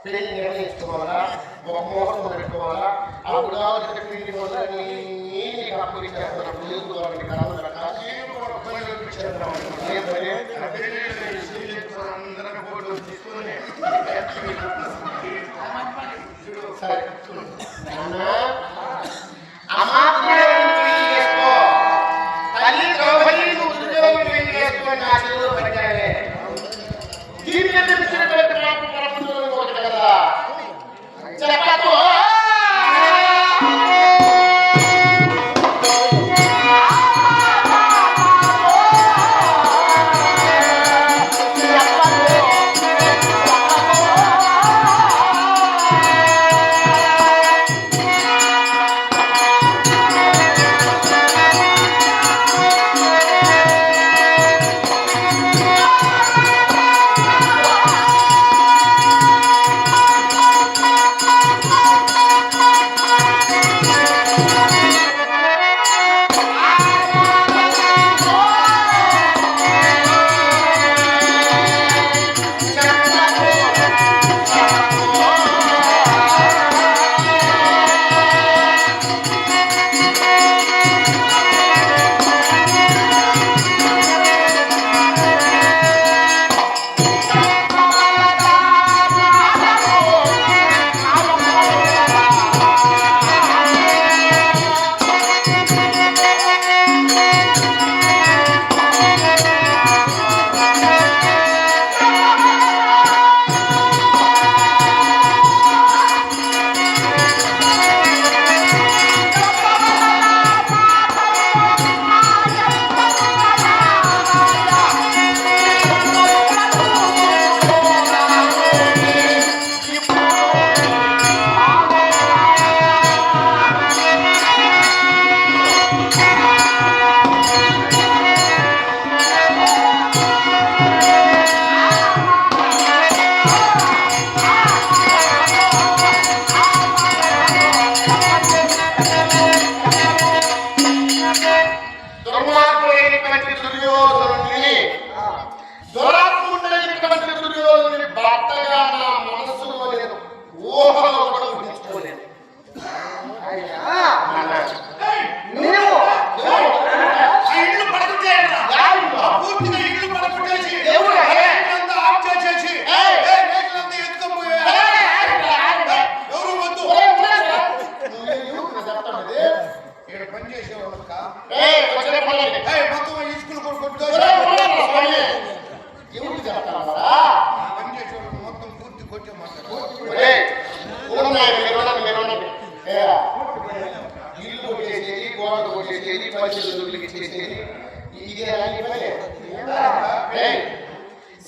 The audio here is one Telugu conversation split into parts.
పెళ్లి నిర్ణయించుకోవాలా, ఒక ముహూర్తం పెట్టుకోవాలా, అప్పుడు కావాల్సిన పెళ్లి వల్ల నీకు అప్పుడు చేస్తున్నప్పుడు చేసుకోవాలని కాదు సరే తల్లి ద్రౌపది ఉద్యోగం పెళ్లి చేసుకుని నా చదువు పట్టాలే దీనికి తెలిసినటువంటి మాకు ప్రపంచంలో కదా చెప్పతో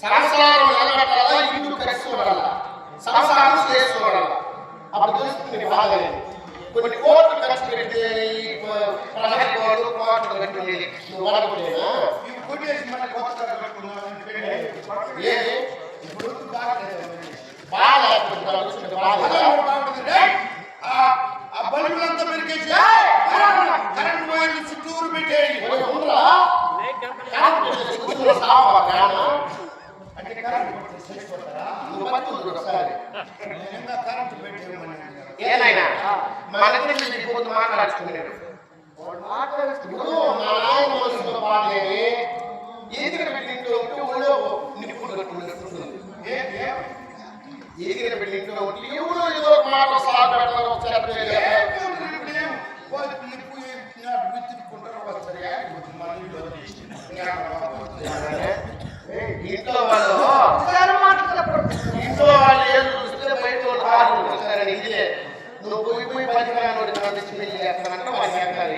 సంసారం నిలబెట్టాలా, ఇల్లు కట్టుకోవాలా, సంసారం చేసుకోవాలా, అప్పుడు తెలుస్తుంది బాగా. కొన్ని కోట్లు ఖర్చు పెడితే ప్రహరీ కోట్లు కోట్లు కట్టి నువ్వు వాడుకోలేనా? బల్బులంతా పెరిగేసి కరెంట్ వైర్లు చుట్టూరు పెట్టేది ఏనాయనా మన పోతు మాట్లాడుతున్నాడు మా నాయన మనసులో బాధేమి ఎదిగిన బిల్డింగ్లో ఉంటే ఊళ్ళో నిప్పులు కట్టుకుంటుంది, ఎదిగిన బిల్డింగ్లో ఉంటే ఎవరో ఏదో ఒక మాట సాగు పెడతారు, ఇంట్లో వాళ్ళు ఏం చూస్తే బయట వాళ్ళు ఇదే నువ్వు పోయి పదిహేను పెళ్లి చేస్తానంటే వాళ్ళు చేస్తారు.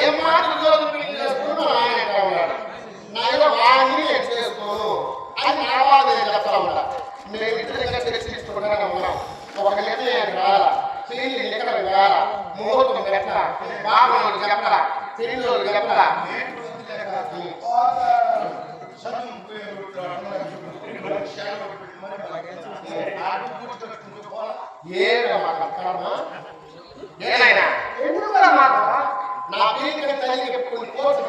ఏం మాట పెళ్లి చేసుకుని ఆయన ఎట్లా ఉన్నాడు, నా ఏదో వాడిని చేసుకోను అని నా బాధ చెప్తా ఉంటా. మేము ఇద్దరు చర్చించుకుంటానే ఉన్నాం, ఒక నిర్ణయానికి రాలా, పెళ్లి ఎక్కడ వేళ, ముహూర్తం పెట్టా, బాబు చెప్పరా, పెళ్లి చెప్పరా, ఏనాయనా నా పేరు తల్లి కొన్ని కోట్లు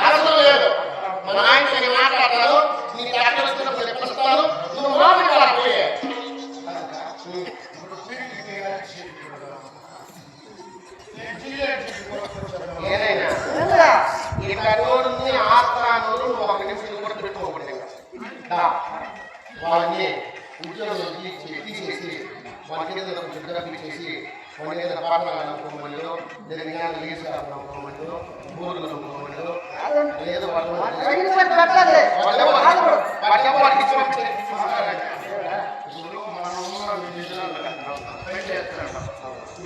అవసరం లేదు. మన ఏదైనా ఇట్లా రోడ్డుని ఆస్థానంలో నువ్వు ఒక నిమిషం కూడా పెట్టుకోకూడదు ఇంకా. వాళ్ళని ఉద్యోగం తీసేసి వాళ్ళ కింద కొంచెం డబ్బులు చేసి వాళ్ళ ఏదైనా పాఠాలు అనుకోమని జరిగిన లీజ్ అనుకోమని ఊర్లు అనుకోమని ఏదో వాళ్ళకి ఇచ్చి పంపించే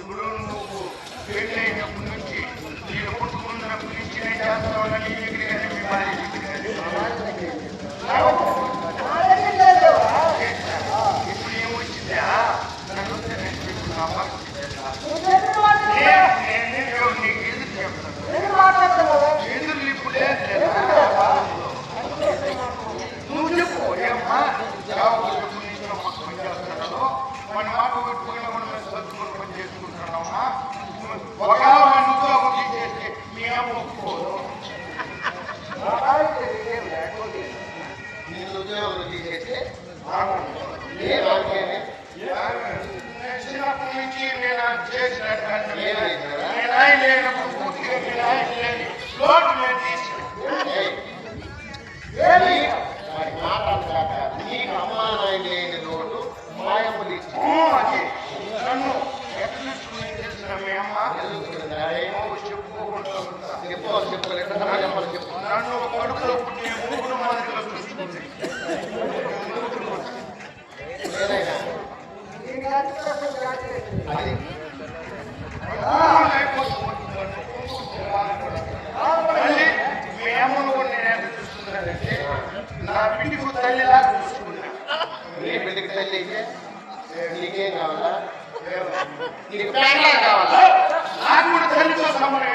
ఇప్పుడు నువ్వు పెళ్లి అయినప్పటి నుంచి నేను పుట్టుకున్నప్పటి నుంచి నేను చేస్తాను నీ దగ్గర కానీ మీ భార్య ఇప్పుడు ఏమొచ్చిందా నన్ను నీకు ఎదురు చెప్తాను ఎదురు ఇప్పుడు నువ్వు చెప్పు ఏమ్మా మన మాట పెట్టుకుని మనం చదువుకుని పని చేసుకుంటున్నామా ఒకవేళ మన ఉద్యోగం తీసేస్తే మీ అమ్మ ఒప్పుకోదు నేను ఉద్యోగం తీసేస్తే చిన్నప్పటి నుంచి నేను చేసినట్టు నేను ఆయన లేనప్పుడు పూర్తిగా నేను ఆయన లేని లోటు నేను నీకు అమ్మా నాయన లేని లోటు మాయమ్మలు ఇచ్చి అది నన్ను ఎట్లా చేసిన మీ అమ్మ చెప్పుకోలేదు చెప్పు నన్ను కొడుకులో పుట్టిన మూడు మాదిరిలో చూసుకుంది ఏదైనా అది మళ్ళీ మీ అమ్మను కూడా నేను ఎంత చూసుకున్నానంటే నా బిడ్డకు తల్లిలా చూసుకున్నా నీ బిడ్డకి తల్లి అయితే నీకేం కావాలా నీకు ప్యాంట్లా కావాలా నాకు కూడా తల్లితో సమానం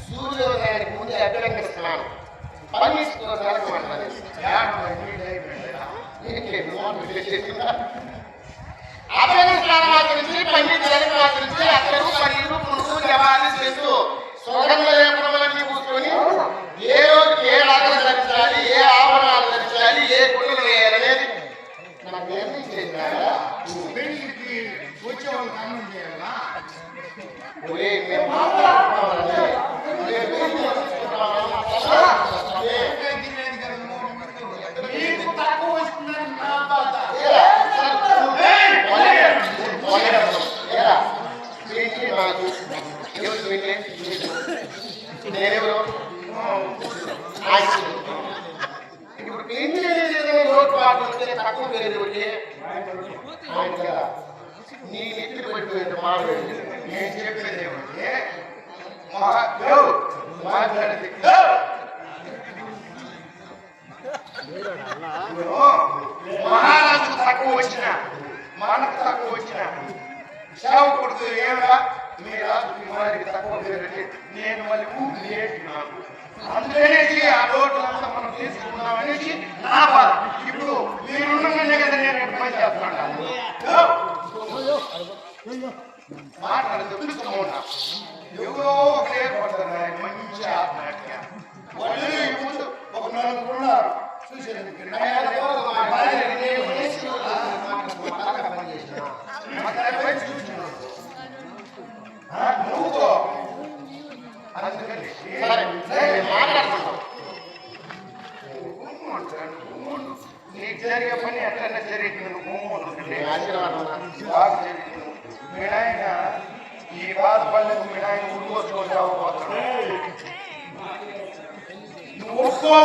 సూర్యోదయానికి ముందు అభ్యర్థిస్తున్నాను పని అభ్యర్థిస్తాను ఆచరించి పండించడానికి ఆచరించి అక్కడు పన్నీరు పులుసు జవాన్ని చేస్తూ సుగంధ లేపనములన్నీ కూర్చొని ఏ రోజు ఏ నగలు ధరించాలి ఏ ఆభరణాలు ధరించాలి ఏ గుళ్ళు వేయాలనేది నాకు నిర్ణయించేది పెళ్లికి వచ్చే వాళ్ళకి అన్నం చేయాలా మేము మాట్లాడుతున్నామండి నీకు తక్కువ వస్తుందని నా బాధ నేనెవరు ఇప్పుడు పెళ్లి రోడ్డు పాటు ఉంటే తక్కువ పేరు నీ నెత్తిని పడిపోయింది మాట్లాడి నేను చెప్పేది ఏమంటే మాట్లాడేది మహారాజుకు తక్కువ వచ్చిన మనకు తక్కువ వచ్చిన సేవకుడుతూ ఏమరా మీ రాజు మీ వారికి తక్కువ పేరు నేను మళ్ళీ ఊపి లేపినాను అందుకనేసి ఆ రోడ్లంతా మనం తీసుకున్నామనేసి నా బాధ ఇప్పుడు మీరుండగానే కదా నేను పని చేస్తున్నాను మాట్లాడదు పిలుచుకోమన్నా ఎవరో ఒకరు ఏర్పడతారు మంచి ఆత్మహత్య వాళ్ళు ముందు ఒక నలుగురు ఉన్నారు చూసేందుకు నువ్వు అందుకని నీకు జరిగే పని ఎట్లన్నా జరిగింది బాగా జరిగింది మీ నాయన ఈ బాధపడలేదు మీ నాయన ఉడుకోసుకొని రావబోతున్నాడు నువ్వు ఒప్పుకో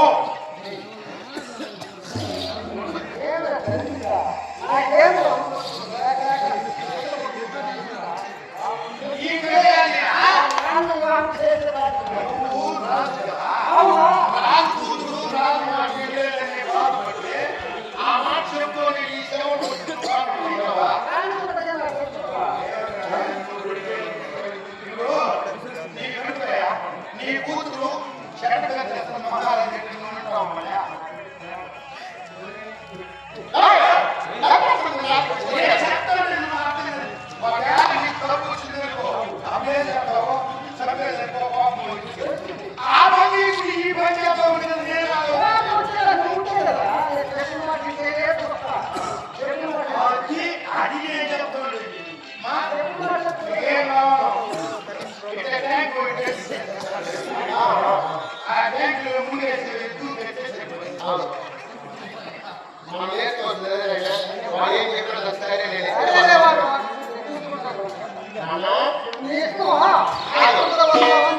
నీ కూతురు మహారాజు వాడు ఏం చెప్పాడు సరే నేను సరేలే వాడు. నాన్న నీ ఇష్టం.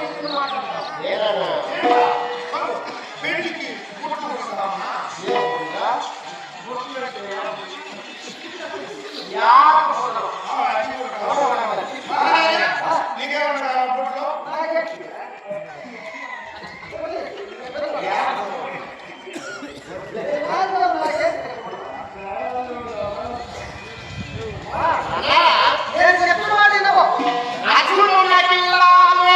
నీకు మాట్లాడతావు. ఏదన్నా పెళ్లికి గుర్తు వస్తామా నీకేమన్నా బుట్లో నేను చెప్పిన మాట వినవు. అర్జునుడు నటిల్లాలో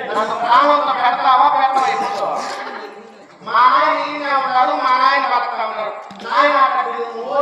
నన్ను ప్రాణంతో పెడతావా పెట్టవా ఇప్పుడు మా నాయన ఈయనే ఉంటాడు మా నాయన బతుకుతా ఉన్నాడు నాయన అక్కడ నువ్వు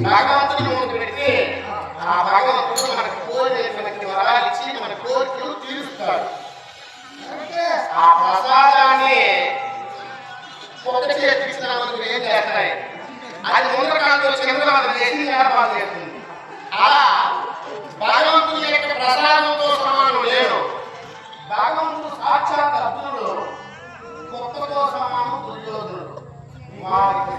భగవంతుని ముందు పెడితే ఆ భగవంతుడు మనకు కోరినటువంటి వరాలు ఇచ్చి మన కోరికలు తీరుస్తాడు. ఆ ప్రసాదాన్ని ఒక్క చేతికి ఇచ్చిన మనకు ఏం చేస్తాయి అది ముందర కాదు చంద్రబాబు చేసి ఏర్పాటు చేస్తుంది. అలా భగవంతుని యొక్క ప్రసాదంతో సమానం లేదు. భగవంతుడు సాక్షాత్ అర్జునుడు కుక్కతో సమానం దుర్యోధనుడు. వారికి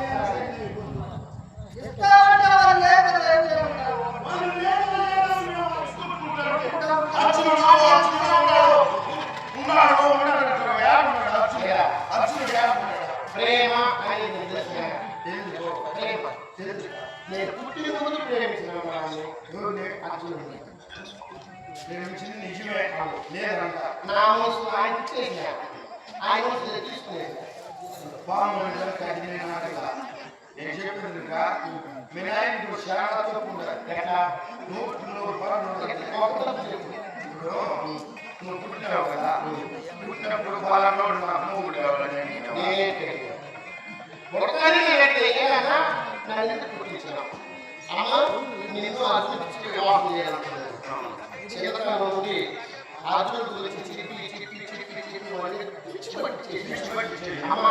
ప్రేమ అనేది నేను పుట్టిన ముందు ప్రేమించిన అర్జునుడిని నిజమే లేదంట నా మోసు ఆయన చేసిన ఆయన మోసు తీసుకునేది నేను చెప్పింది మీ నాయన చాలా తప్పు ఉండాలి ఎట్లా నువ్వు నువ్వు పుట్టినావు కదా పుట్టినప్పుడు పొలంలో నాకు మూడు కావాలని ఏదన్నా నన్ను ఎందుకు పుట్టించినావు అమ్మ నిన్ను అర్జునుడికి వివాహం చేయాలనుకున్నాను. చంద్రబాబు నుండి అర్జునుడి గురించి చెప్పి అమ్మ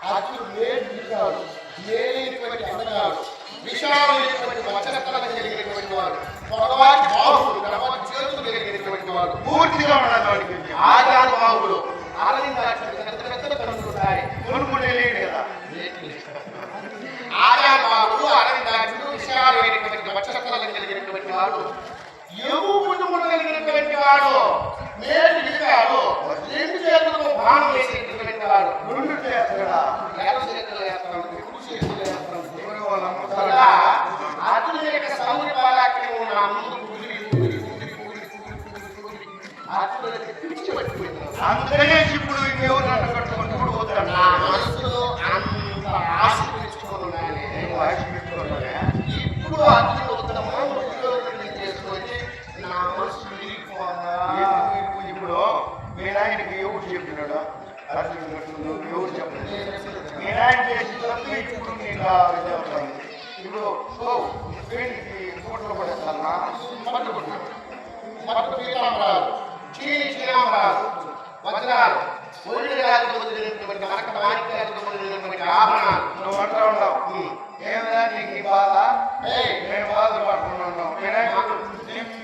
అర్జునుడు లేడు లేనిటువంటి అందగాడు విషాలమైనటువంటి వచనకళ కలిగినటువంటి వాడు పొడవాటి బాహుడు తర్వాత చేతులు కలిగినటువంటి వాడు పూర్తిగా ఉండాలి ఆజాను బాహుడు కనుకుంటాయి కొనుక్కునే లేడు కదా ఆజాను బాహుడు అరవిందాక్షుడు విషాలమైనటువంటి వచనకళ కలిగినటువంటి వాడు ఎగు కుటుంబం కలిగినటువంటి వాడు మేలు విడిగాడు రెండు చేతులకు బాణం వేసేటటువంటి వాడు రెండు చేస్తాడా ఎడమ చేతులు వేస్తాడు కుడి చేతులు వేస్తాడు ఎవరు వాళ్ళు అమ్ముతారా అలా అర్జునుడి యొక్క సౌర్య పరాక్రమం నా ముందు అర్జునుడికి పిచ్చి పట్టిపోయింది అందుకనే ఇప్పుడు ఎవరు నన్ను కట్టుకుంటూ పోతాడు నా మనసులో అంత ఆశ పెంచుకున్నాను నేను ఆశ పెట్టుకోవాలి ఇప్పుడు అర్జునుడు ఉత్తమ ఉద్యోగం చేసుకొని నా మనసు విరిగిపోదా ఇప్పుడు మీ నాయనకి ఎవరు చెప్పినాడు అర్జునుడు కట్టుకుంటూ ఎవరు చెప్పలేదు మీ నాయన చేసిన తప్పు ఇప్పుడు నీకు చెప్తాను ఇప్పుడు వీడికి ఫోటోలు పడేస్తానా పట్టు పీతాంబరాలు శ్రీరామరాలు వజ్రాలు ఒళ్ళు రాజు పొందినటువంటి మనక మాణిక్యాలతో పొందినటువంటి ఆభరణాలు నువ్వు అంటా ఉండవు ఏమైనా నీకు ఈ బాధ ఏయ్, నేను బాధపడుతున్నాను వినాయకుడు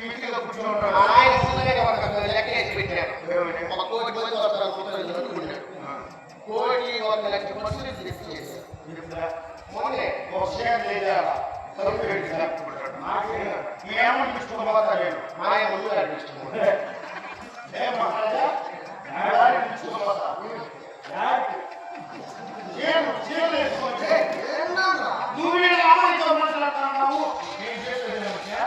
మిట్టిగా కూర్చుంటాడు మా ఆయన ముందుగానే ఒక లెక్క వేసి పెట్టారు ఏమని? ఒక కోటి మంది వస్తారు అనుకున్నాడు కోటి 1,00,000 పశువులు లిఫ్ట్ చేశారు చెప్తా. మొన్నే ఒక షేర్ చేయాలా తలుపు పెట్టి కట్టుకుంటాడు మీ అమ్మని తీసుకుని పోతా నేను మా ఆయన ముందుగా అనిపిస్తుంది ఏం మహారాజా నా దారిని తీసుకుని పోతా ఏం చీరలు వేసుకుంటే నువ్వు వీళ్ళ అమ్మాయితో మాట్లాడుతున్నావు నేను చేసేది ఏమిటా?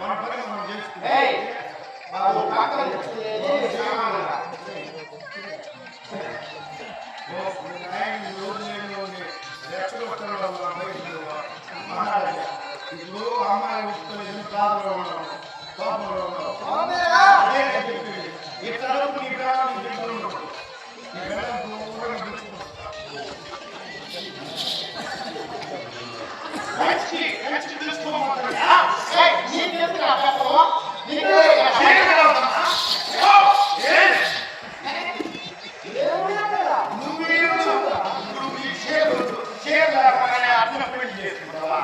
మన పని మనం చేసుకుంటే ఏయ్, వాళ్ళు పక్కన కూర్చునేది సామాన్యంగా. ఇప్పుడు అమ్మాయి ఉత్పత్తి ప్రాంతంలో ఉన్నాం కోపంలో ఉన్నాం అవునేరా? అదే నేను చెప్పింది. ఇట్లా నీ ప్రాణం నీ దగ్గర ఉండదు. నీ ప్రాణం దూరంగా తీసుకుంటా. కచ్చి తీసుకోమంటారా? ఏయ్, నీకెందుకు ఆ పాపం? నీకే కదా. చీరలు అవుతామా? ఓ, ఏం? ఏమన్నారా? నువ్వు ఇప్పుడు ఈ చీరలు లేకపోతే అర్థం పెళ్లి చేసుకుంటావా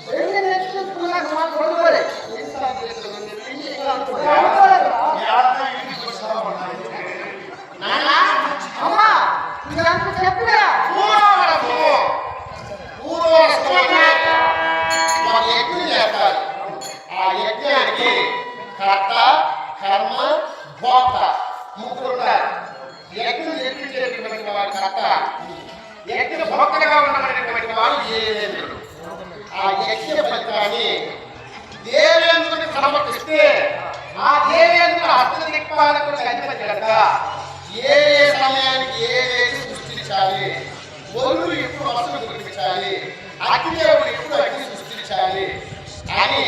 పెళ్లి నేర్చుకున్నాక మాకు కొనుగోలే. నాన్నా, అమ్మా ఇదంతా చెప్పురా. పూర్వరసమైన ఒక యజ్ఞం చేస్తారు. ఆ యజ్ఞానికి కర్త కర్మ భోక్త ముగ్గురు ఉంటారు. యజ్ఞం జరిపించేటటువంటి వాడు కర్త, యజ్ఞ భోక్తగా ఉన్నటువంటి వాడు దేవేంద్రుడు. ఆ యజ్ఞ ఫలితాన్ని దేవేంద్రుడికి సమర్పిస్తే ఆ దేవేంద్రుడు అష్టదిక్పాలకుడు అధిపతి కనుక ఏ ఏ సమయానికి ఏ సృష్టించాలి, వరులు ఎప్పుడు వర్షం కురిపించాలి, అగ్నిదేవుడు ఎప్పుడు అగ్ని సృష్టించాలి అని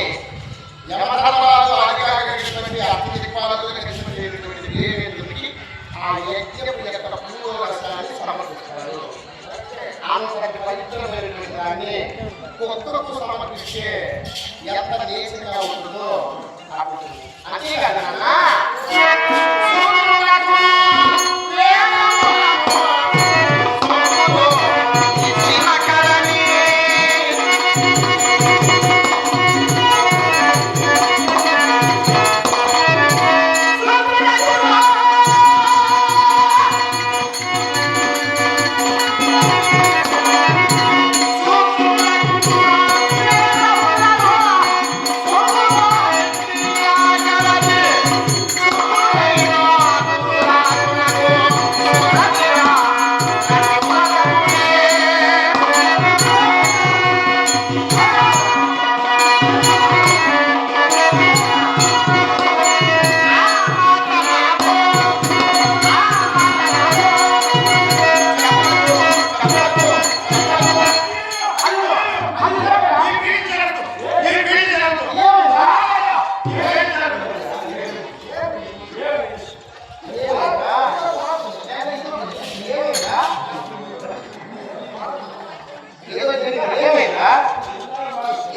యమధర్మాలు ఆదిగాటువంటి అగ్నిదిక్పాలకులు కలిసినటువంటి దేవేంద్రుడికి ఆ యజ్ఞపు యొక్క పూర్వరసాన్ని సమర్పిస్తారు. అంతటి పవిత్రమైనటువంటి దాన్ని కొత్తకు సమర్పిస్తే ఎంత దేశంగా ఉంటుందో అప్పుడు అంతేకాదు నాన్న. ఏమైందా?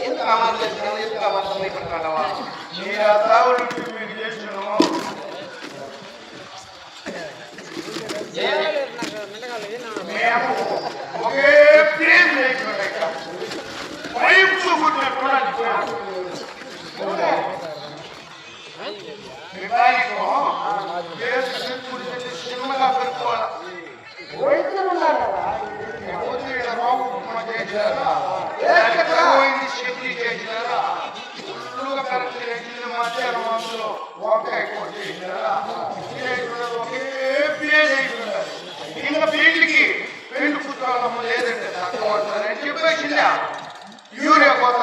ఎందుకు అమార్థం ఎందుకు అమార్థమైపోతున్నావా? మీరు ఆ తావులు మీరు చేసినాము మేము ఒకే ప్రేమ లేకుండా ఇక్కడ పైపు కొట్టినట్టు చిన్నగా పెట్టుకోవాలి వైద్యులు ఉన్నారు కదా. చేసినారా శక్తి చేసినారా ఫుల్గా కరెక్ట్ ఇచ్చింది మధ్యాహ్నం అందులో వంకాయ కొట్టి ఒకే పేరు అయిపోయినారు. ఇంకా పెళ్లికి పెళ్లి పుస్తకాలు లేదంటే తక్కువ పడుతుందని చెప్పేసిందా యూరియా కొత్త